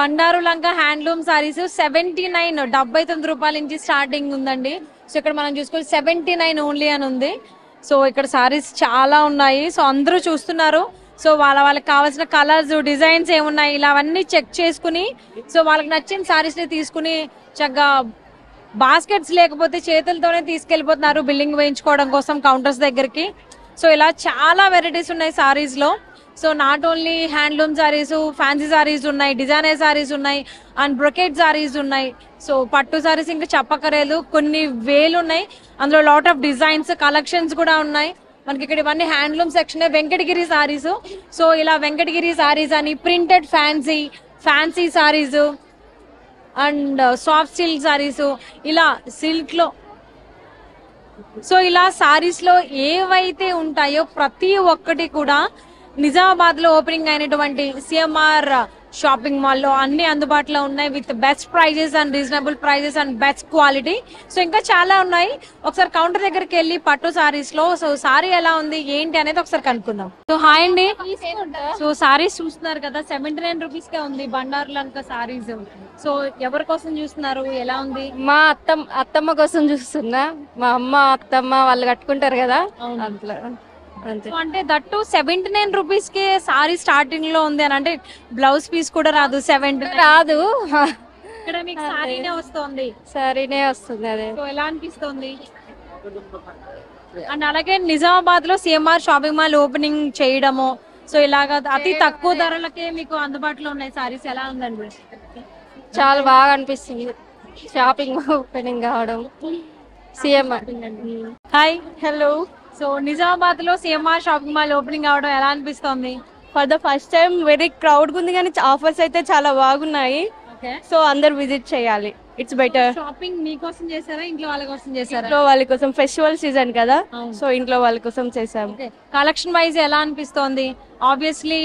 బండారు లంక handloom saris 79 79 రూపాయల నుంచి starting ఉందండి. సో ఇక్కడ మనం చూసుకోవాలి 79 ఓన్లీ అని ఉంది. సో ఇక్కడ సారీస్ చాలా ఉన్నాయి. సో అందరూ చూస్తున్నారు. సో వాళ్ళకి కావాల్సిన కలర్స్ డిజైన్స్ ఏమున్నాయి ఇలా అవన్నీ చెక్ చేసుకుని సో వాళ్ళకి నచ్చిన సారీస్ ని తీసుకుని చక్కగా బాస్కెట్స్ లేకపోతే చేతులతోనే తీసుకెళ్లిపోతున్నారు బిల్లింగ్ వేయించుకోవడం కోసం కౌంటర్స్ దగ్గరికి. సో ఇలా చాలా వెరైటీస్ ఉన్నాయి సారీస్ లో. So not only handloom saris, fancy saris ఉన్నాయి, డిజైనర్ సారీస్ ఉన్నాయి అండ్ బ్రొకెట్ సారీస్ ఉన్నాయి. సో పట్టు సారీస్ ఇంకా చెప్పకలేదు, కొన్ని వేలు ఉన్నాయి. అందులో లాట్ ఆఫ్ డిజైన్స్ కలెక్షన్స్ కూడా ఉన్నాయి మనకి. ఇక్కడ ఇవన్నీ handloom section. Venkatagiri saris. So ఇలా వెంకటగిరి సారీస్ అని printed fancy saris and soft silk saris ఇలా సిల్క్ లో. సో ఇలా సారీస్ లో ఏవైతే ఉంటాయో ప్రతి ఒక్కటి కూడా నిజామాబాద్ లో ఓపెనింగ్ అయినటువంటి సిఎంఆర్ షాపింగ్ మాల్ లో అన్ని అందుబాటులో ఉన్నాయి with best prices and reasonable prices and best quality. So ఇంకా చాలా ఉన్నాయి. ఒకసారి కౌంటర్ దగ్గరికి వెళ్ళి పట్టు సారీస్ లో సో సారీ ఎలా ఉంది ఏంటి అనేది ఒకసారి కనుక్కుందాం. సో హాయ్ అండి. సో సారీస్ చూస్తున్నారు కదా 79 రూపీస్ కే ఉంది బండారు లంక సారీస్. సో ఎవరి కోసం చూస్తున్నారు, ఎలా ఉంది? మా అత్తమ్మ కోసం చూస్తున్నా. మా అమ్మ అత్తమ్మ వాళ్ళు కట్టుకుంటారు కదా అట్లా. అంటే that 79 rupees K sorry starting లో ఉంది అని అంటే బ్లౌజ్ పీస్ కూడా రాదు. 70 రాదు, ఇక్కడ మీకు సారీనే వస్తుంది. సారీనే వస్తుంది. అదే సో ఎలా అనిపిస్తుంది? అండ్ అలాగే నిజామాబాద్ లో సిఎంఆర్ షాపింగ్ మాల్ ఓపెనింగ్ చేయడము సో ఇలాగా అతి తక్కువ ధరలకే మీకు అందుబాటులో ఉన్నాయి సారీస్. ఎలా ఉందండి? చాలా బాగా అనిపిస్తుంది షాపింగ్ ఓపెనింగ్ కావడం. CMR. Hi. Hello. So Nizamabad లో సిఎంఆర్ షాపింగ్ మాల్ ఓపెనింగ్ అవడం ఎలా అనిపిస్తుంది? For the first time very crowd ఉంది కానీ ఆఫర్స్ అయితే చాలా బాగున్నాయి. సో అందరు విజిట్ చేయాలి. It's better. షాపింగ్ మీకోసం చేశారా ఇంట్లో వాళ్ళ కోసం చేశారా? ఇంట్లో వాళ్ళ కోసం, ఫెస్టివల్ సీజన్ కదా సో ఇంట్లో వాళ్ళ కోసం చేసాం. కలెక్షన్ వైజ్ ఎలా అనిపిస్తోంది? ఆబ్వియస్లీ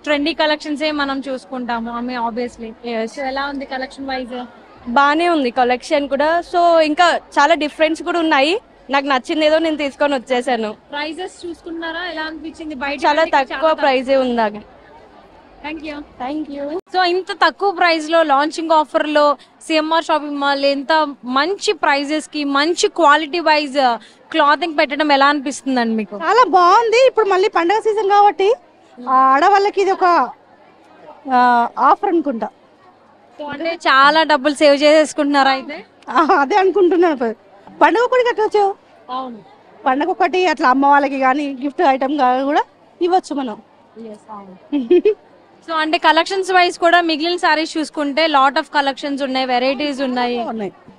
ట్రెండీ కలెక్షన్స్ ఏ మనం చూసుకుంటాము ఆబ్వియస్లీ. సో ఎలా ఉంది కలెక్షన్ వైజ్? బానే ఉంది కలెక్షన్ కూడా. సో ఇంకా చాలా డిఫరెన్స్ కూడా ఉన్నాయి. నాకు నచ్చింది ఏదో నేను తీసుకొని వచ్చేసాను. ప్రైజెస్ చూసుకున్నారా? ఎలా అనిపించింది? బయట చాలా తక్కువ ప్రైజే ఉంది. Thank you. సో ఇంత తక్కువ ప్రైస్ లో లాంచింగ్ ఆఫర్ లో సిఎంఆర్ షాపింగ్ మాల్ ఎంత మంచి ప్రైజెస్ కి మంచి క్వాలిటీ వైజ్ క్లాతింగ్ పెట్టడం ఎలా అనిపిస్తుందండి మీకు? చాలా బాగుంది. ఇప్పుడు మళ్ళీ పండగ సీజన్ కాబట్టి ఆడవాళ్ళకి ఇది ఒక ఆఫర్ అనుకుంటా. అంటే చాలా డబ్బులు సేవ్ చేసేసుకుంటున్నారా అయితే? అదే అనుకుంటున్నాను. పండుగ ఒకటి కట్టవచ్చు. పండుగ ఒకటి అట్లా అమ్మ వాళ్ళకి కానీ గిఫ్ట్ ఐటమ్ కూడా ఇవ్వచ్చు మనం. సో అంటే కలెక్షన్స్ వైజ్ కూడా మిగిలిన సారీస్ చూసుకుంటే లాట్ ఆఫ్ కలెక్షన్స్ ఉన్నాయి, వెరైటీస్ ఉన్నాయి.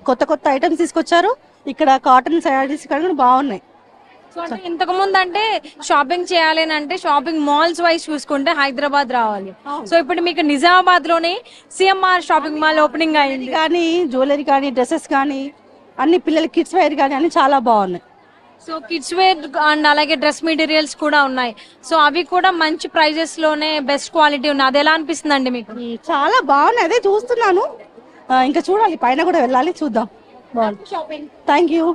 కొత్త ఐటమ్స్ తీసుకొచ్చారు. ఇక్కడ కాటన్ సారీస్ కూడా బాగున్నాయి. సో అంటే ఇంతకు ముందు అంటే షాపింగ్ చేయాలి అంటే షాపింగ్ మాల్స్ వైజ్ చూసుకుంటే హైదరాబాద్ రావాలి. సో ఇప్పుడు మీకు నిజామాబాద్ లోనే సిఎంఆర్ షాపింగ్ మాల్ ఓపెనింగ్ అయింది. కానీ జ్యువెలరీ కానీ డ్రెస్సెస్ కానీ అన్ని పిల్లల కిడ్స్ వేర్ కానీ అన్ని చాలా బాగున్నాయి. సో కిడ్స్ వేర్ అండ్ అలాగే డ్రెస్ మెటీరియల్స్ కూడా ఉన్నాయి. సో అవి కూడా మంచి ప్రైజెస్ లోనే బెస్ట్ క్వాలిటీ ఉన్నాయి. అది ఎలా అనిపిస్తుంది అండి మీకు? చాలా బాగున్నాయి. అదే చూస్తున్నాను. ఇంకా చూడాలి, పైన కూడా వెళ్ళాలి, చూద్దాం. బాగుంది. Thank you.